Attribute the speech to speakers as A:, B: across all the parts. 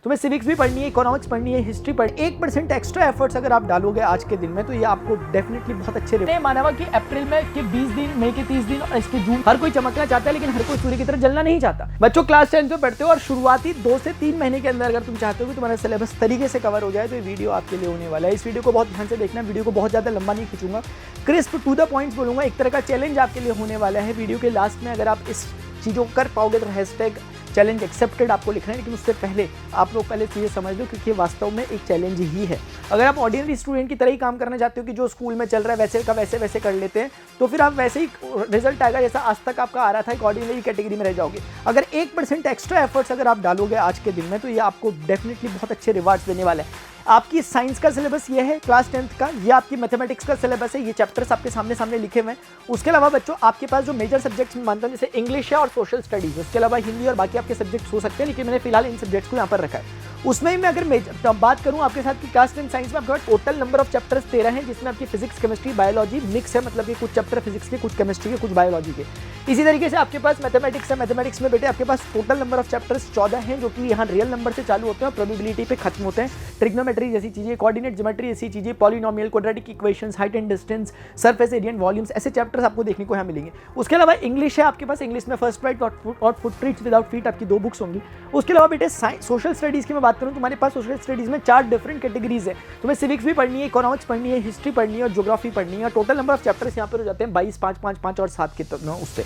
A: तुम्हें सिविक्स भी पढ़नी है, इकोनॉमिक्स पढ़नी है, हिस्ट्री पढ़नी है। 1% एक्स्ट्रा एफर्ट्स अगर आप डालोगे आज के दिन में तो ये आपको डेफिनेटली बहुत अच्छे रहेंगे। माना हुआ कि अप्रैल में के 20 दिन, मई के 30 दिन और इसके जून, हर कोई चमकना चाहता है लेकिन हर कोई सूर्य की तरह जलना नहीं चाहता। बच्चों क्लास 10 में पढ़ते हो और शुरुआती 2 से 3 महीने के अंदर अगर तुम चाहते हो कि तुम्हारा सिलेबस तरीके से कवर हो जाए तो ये वीडियो आपके लिए होने वाला है। इस वीडियो को बहुत ध्यान से देखना, वीडियो को बहुत ज्यादा लंबा नहीं खींचूंगा, क्रिस्प टू द पॉइंट्स बोलूंगा। एक तरह का चैलेंज आपके लिए होने वाला है। वीडियो के लास्ट में अगर आप इस चीज़ों कर पाओगे तो हैशटैग चैलेंज एक्सेप्टेड आपको लिखना है, लेकिन उससे पहले आप लोग पहले चीज़ें समझ लो क्योंकि वास्तव में एक चैलेंज ही है। अगर आप ऑर्डिनरी स्टूडेंट की तरह ही काम करना चाहते हो कि जो स्कूल में चल रहा है वैसे का वैसे कर लेते हैं तो फिर आप वैसे ही रिजल्ट आएगा जैसा आज तक आपका आ रहा था, एक ऑर्डिनरी कैटेगरी में रह जाओगे। अगर 1% एक्स्ट्रा एफर्ट्स अगर आप डालोगे आज के दिन में तो ये आपको डेफिनेटली बहुत अच्छे रिवार्ड्स देने वाले हैं। आपकी साइंस का सिलेबस ये है क्लास 10th का, ये आपकी मैथमेटिक्स का सिलेबस है, ये चैप्टर्स आपके सामने लिखे हुए हैं। उसके अलावा बच्चों आपके पास जो मेजर सब्जेक्ट्स में मानता हूं जैसे इंग्लिश है और सोशल स्टडीज, उसके अलावा हिंदी और बाकी आपके सब्जेक्ट्स हो सकते हैं, लेकिन मैंने फिलहाल इन सब्जेक्ट्स को यहाँ पर रखा है। उसमें मैं अगर बात करूं आपके साथ कि क्लास 10 साइंस में आपके पास टोटल नंबर ऑफ चैप्टर्स 13 हैं, जिसमें आपकी फिजिक्स, केमिस्ट्री, बायोलॉजी मिक्स है, मतलब कि कुछ चैप्टर फिजिक्स के, कुछ केमिस्ट्री के, कुछ बायोलॉजी के। इसी तरीके से आपके पास मैथमेटिक्स है, मैथमेटिक्स में बेटे आपके पास टोटल नंबर ऑफ चैप्टर्स 14 हैं, जो कि यहाँ रियल नंबर से चालू होते हैं और प्रोबेबिलिटी पे खत्म होते हैं। ट्रिग्नोमेट्री जैसी चीजें, कोऑर्डिनेट ज्योमेट्री जैसी चीजें, polynomial, quadratic equations, height and distance, surface area and volumes, ऐसे चैप्टर्स आपको देखने को यहाँ मिलेंगे। उसके अलावा इंग्लिश है आपके पास, इंग्लिश में फर्स्ट राइट और फुटप्रिंट्स विदाउट फीट आपकी 2 बुक्स होंगी। उसके अलावा बेटे सोशल स्टडीज की मैं बात करूँ, तुम्हारे पास सोशल स्टडीज में 4 डिफरेंट कैटेगरीज है। तुम्हें सिविक्स भी पढ़नी है, इकोनॉमिक्स पढ़नी है, हिस्ट्री पढ़नी है और ज्योग्राफी पढ़नी है। टोटल नंबर ऑफ चैप्टर्स यहाँ पर हो जाते हैं 22, 5, 5, 5 और 7 के उससे।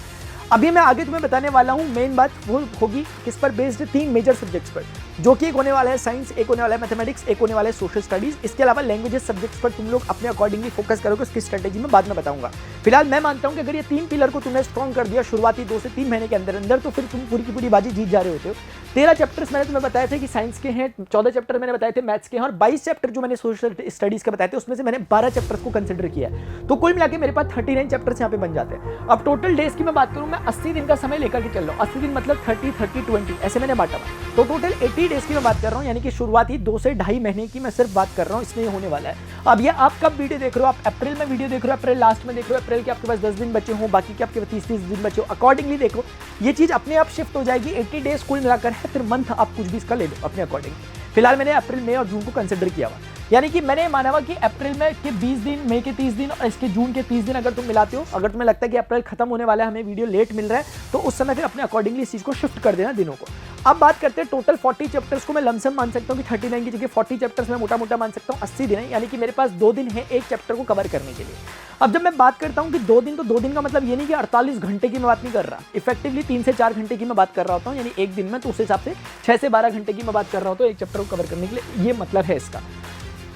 A: अभी मैं आगे तुम्हें बताने वाला हूं, मेन बात वो होगी किस पर बेस्ड, 3 मेजर सब्जेक्ट्स पर, जो कि एक होने वाला है साइंस, एक होने वाला है मैथमेटिक्स, एक होने वाला है सोशल स्टडीज। इसके अलावा लैंग्वेजेस सब्जेक्ट्स पर तुम लोग अपने अकॉर्डिंगली फोकस करोगे, उसकी स्ट्रेटेजी में बाद में बताऊंगा। फिलहाल मैं मानता हूं कि अगर ये 3 पिलर को तुमने स्ट्रॉन्ग कर दिया शुरुआती 2 से 3 महीने के अंदर तो फिर तुम पूरी की पूरी बाजी जीत जा रहे होते हो। 13 चैप्टर्स मैंने तुम्हें बताए थे कि साइंस के हैं, 14 चैप्टर मैंने बताए थे मैथ्स के हैं और 22 चैप्टर जो मैंने सोशल स्टडीज के बताए थे उसमें से मैंने 12 चैप्टर्स को कंसिडर किया है। तो कुल मिला के मेरे पास 39 चैप्टर्स यहाँ पे बन जाते हैं। अब टोटल डेज की मैं बात करूँ, मैं 80 दिन का समय लेकर के चल रहा हूँ। 80 दिन मतलब 30, 30, 20 ऐसे मैंने बांटा हुआ। तो टोटल 80 डेज की मैं बात कर रहा हूँ, यानी कि शुरुआती 2 से 2.5 महीने की मैं सिर्फ बात कर रहा हूँ, इसमें होने वाला है। अब ये आप कब वीडियो देख रहे हो, आप अप्रैल में वीडियो देख रहे हो, अप्रैल लास्ट में देख रहे हो, अप्रैल के आपके पास 10 दिन बचे हो, बाकी के आपके 30 दिन बचे हो, अकॉर्डिंगली देखो। ये चीज अपने आप शिफ्ट हो जाएगी। 80 डेज कुल मिलाकर है, फिर मंथ आप कुछ भी इसका ले लो अपने अकॉर्डिंग। फिलहाल मैंने अप्रैल, मई और जून को कंसिडर किया हुआ, यानी कि मैंने माना हुआ कि अप्रैल में के 20 दिन, मई के 30 दिन और इसके जून के 30 दिन अगर तुम मिलाते हो, अगर तुम्हें लगता है कि अप्रैल खत्म होने वाला है, हमें वीडियो लेट मिल रहा है, तो उस समय फिर अपने अकॉर्डिंगली इस चीज को शिफ्ट कर देना दिनों को। अब बात करते हैं टोटल 40 चैप्टर्स को मैं लमसम मान सकता हूँ कि 39 की जगह 40 चैप्टर्स में मोटा मोटा मान सकता हूँ 80 दिन है, यानी कि मेरे पास 2 दिन है एक चैप्टर को कवर करने के लिए। अब जब मैं बात करता हूँ कि 2 दिन, तो 2 दिन का मतलब ये नहीं कि 48 घंटे की मैं बात नहीं कर रहा, इफेक्टिवली 3 से 4 घंटे की मैं बात कर रहा होता हूँ, यानी एक दिन में, तो उस हिसाब से 6 से 12 घंटे की मैं बात कर रहा होता हूँ एक चैप्टर को कवर करने के लिए, ये मतलब है इसका।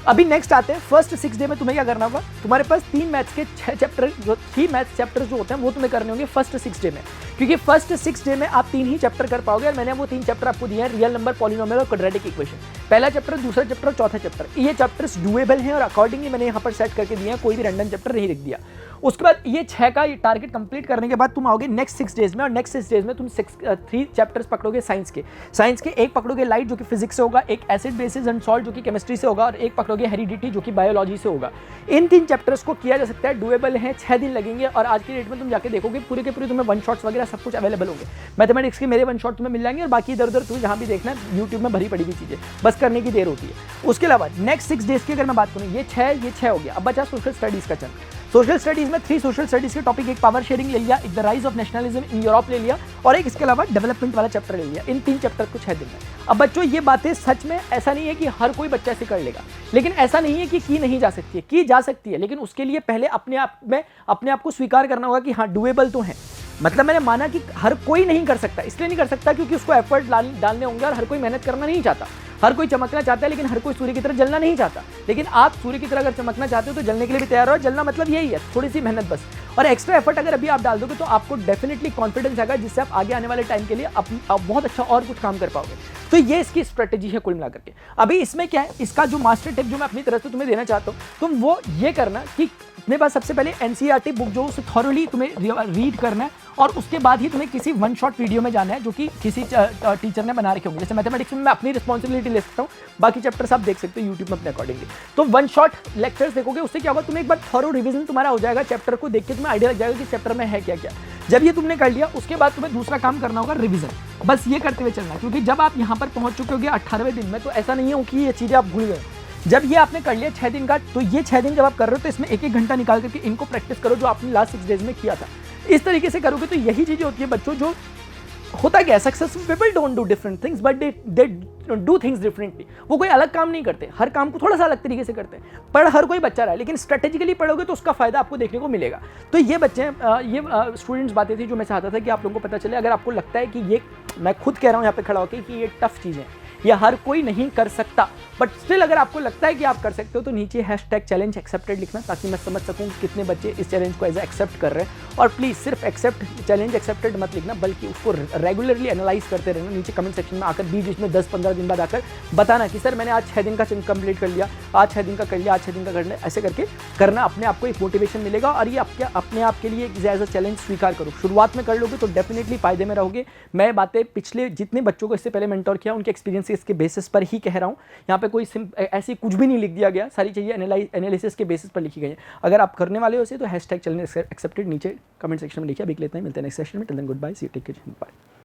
A: अभी नेक्स्ट आते हैं फर्स्ट 6 डे में तुम्हें क्या करना होगा। तुम्हारे पास 3 मैथ्स के 6 चैप्टर, जो 3 मैथ्स चैप्टर्स जो होते हैं वो तुम्हें करने होंगे फर्स्ट 6 डे में, क्योंकि फर्स्ट 6 डे में आप 3 ही चैप्टर कर पाओगे और मैंने वो 3 चैप्टर आपको दिए हैं, रियल नंबर, पॉलिनोमियल और क्वाड्रेटिक इक्वेशन। पहला चैप्टर, दूसरा चैप्टर और चौथा चैप्टर, ये चैप्टर्स डुएबल हैं और अकॉर्डिंगली मैंने यहाँ पर सेट करके दिए हैं, कोई भी रैंडम चैप्टर नहीं लिख दिया। उसके बाद ये 6 का टारगेट कंप्लीट करने के बाद तुम आओगे नेक्स्ट 6 डेज में, और नेक्स्ट 6 डेज में तुम 3 चैप्टर्स पकड़ोगे साइंस के एक पकड़ोगे लाइट जो कि फिजिक्स से होगा, एक एसिड बेसिस एंड सॉल्ट जो कि केमिस्ट्री से होगा और एक पकड़ोगे हेरिडिटी जो कि बायोलॉजी से होगा। इन 3 चैप्टर्स को किया जा सकता है, डुएबल है, 6 दिन लगेंगे और आज की डेट में तुम जाके देखोगे पूरे के पूरे तुम्हें 1 शॉट्स वगैरह सब कुछ अवेलेबल होंगे। मैथमेटिक्स के मेरे 1 शॉट तुम्हें मिल जाएंगे और बाकी इधर उधर तुम्हें जहाँ भी देखना है यूट्यूब में भरी पड़ी हुई चीजें, बस करने की देर होती है। उसके अलावा नेक्स्ट 6 डेज की अगर मैं बात करूँ, ये 6 हो गया। अब बचा सोशल स्टडीज का चंद। सोशल स्टडीज में 3 सोशल स्टडीज के टॉपिक, एक पावर शेयरिंग ले लिया, एक the rise of nationalism in Europe ले लिया और एक इसके अलावा डेवलपमेंट वाला चैप्टर ले लिया। इन 3 चैप्टर को 6 दिन में। अब बच्चों ये बातें सच में ऐसा नहीं है कि हर कोई बच्चा ऐसे कर लेगा, लेकिन ऐसा नहीं है कि की नहीं जा सकती है, की जा सकती है, लेकिन उसके लिए पहले अपने आप को स्वीकार करना होगा कि हाँ डुएबल तो है। मतलब मैंने माना कि हर कोई नहीं कर सकता, इसलिए नहीं कर सकता क्योंकि उसको एफर्ट डालने होंगे और हर कोई मेहनत करना नहीं चाहता। हर कोई चमकना चाहता है लेकिन हर कोई सूर्य की तरह जलना नहीं चाहता। लेकिन आप सूर्य की तरह अगर चमकना चाहते हो तो जलने के लिए भी तैयार हो। जलना मतलब यही है, थोड़ी सी मेहनत बस, और एक्स्ट्रा एफर्ट अगर अभी आप डाल दोगे तो आपको डेफिनेटली कॉन्फिडेंस आएगा, जिससे आप आगे आने वाले टाइम के लिए आप बहुत अच्छा और कुछ काम कर पाओगे। तो ये इसकी स्ट्रेटेजी है कुल मिलाकर के। अभी इसमें क्या है, इसका जो मास्टर टिप जो मैं अपनी तरफ से तुम्हें देना चाहता हूँ, तुम वो ये करना कि अपने पास सबसे पहले एनसीईआरटी बुक जो उसे थॉरोली तुम्हें रीड करना है और उसके बाद ही तुम्हें किसी 1 शॉट वीडियो में जाना है जो कि किसी टीचर ने बना रखे होंगे। जैसे मैथमेटिक्स में मैं अपनी रिस्पॉन्सिबिलिटी ले सकता हूँ, बाकी चैप्टर्स आप देख सकते हो यूट्यूब में अपने अकॉर्डिंगली। तो 1 शॉट लेक्चर्स देखोगे, उससे क्या होगा, तुम्हें एक बार थॉरो रिवीजन तुम्हारा हो जाएगा, चैप्टर को देख के तुम्हें आइडिया लग जाएगा कि चैप्टर में है क्या क्या। जब ये तुमने कर लिया उसके बाद तुम्हें दूसरा काम करना होगा रिवीजन, बस ये करते हुए चलना है, क्योंकि जब आप यहाँ पर पहुँच चुके होगे 18वें दिन में तो ऐसा नहीं है कि ये चीज़ें आप भूल गए। जब ये आपने कर लिया 6 दिन का, तो ये 6 दिन जब आप कर रहे हो तो इसमें एक घंटा निकाल करके इनको प्रैक्टिस करो जो आपने लास्ट 6 डेज में किया था। इस तरीके से करोगे तो यही चीज़ें होती है बच्चों, जो होता क्या है, successful people don't do different things but they do things differently. वो कोई अलग काम नहीं करते, हर काम को थोड़ा सा अलग तरीके से करते हैं, पढ़ हर कोई बच्चा रहा है, लेकिन स्ट्रेटेजिकली पढ़ोगे तो उसका फायदा आपको देखने को मिलेगा। तो ये बच्चे ये स्टूडेंट्स बातें थी जो मैं चाहता था कि आप लोगों को पता चले। अगर आपको लगता है कि ये, मैं खुद कह रहा हूँ यहाँ पे खड़ा होकर कि ये टफ चीज़ें हैं, ये हर कोई नहीं कर सकता, बट स्टिल अगर आपको लगता है कि आप कर सकते हो तो नीचे #चैलेंज एक्सेप्टेड लिखना, ताकि मैं समझ सकूं कि कितने बच्चे इस चैलेंज को एज एक्सेप्ट कर रहे हैं। और प्लीज़ सिर्फ चैलेंज एक्सेप्टेड मत लिखना, बल्कि उसको रेगुलरली एनालाइज करते रहना। नीचे कमेंट सेक्शन में आकर बीच में 10-15 दिन बाद आकर बताना कि सर मैंने आज 6 दिन का कंप्लीट कर लिया, आज 6 दिन का कर लिया, आज 6 दिन का कर लिया। ऐसे करके करना, अपने आप को एक मोटिवेशन मिलेगा और ये अपने आप के लिए एक एज अ चैलेंज स्वीकार करो। शुरुआत में कर लोगे तो डेफिनेटली फायदे में रहोगे। मैं बातें पिछले जितने बच्चों को इससे पहले मेंटोर किया उनके एक्सपीरियंसेस के बेसिस पर ही कह रहा हूँ। यहाँ पे कोई ऐसी कुछ भी नहीं लिख दिया गया, सारी चीज़ें एनालिसिस के बेसिस पर लिखी गई हैं। अगर आप करने वाले हो इसे तो #चैलेंज एक्सेप्टेड नीचे कमेंट सेक्शन में लिखिए। अभी लेते हैं, मिलते हैं नेक्स्ट सेशन में। Till then goodbye, see you, take care, bye.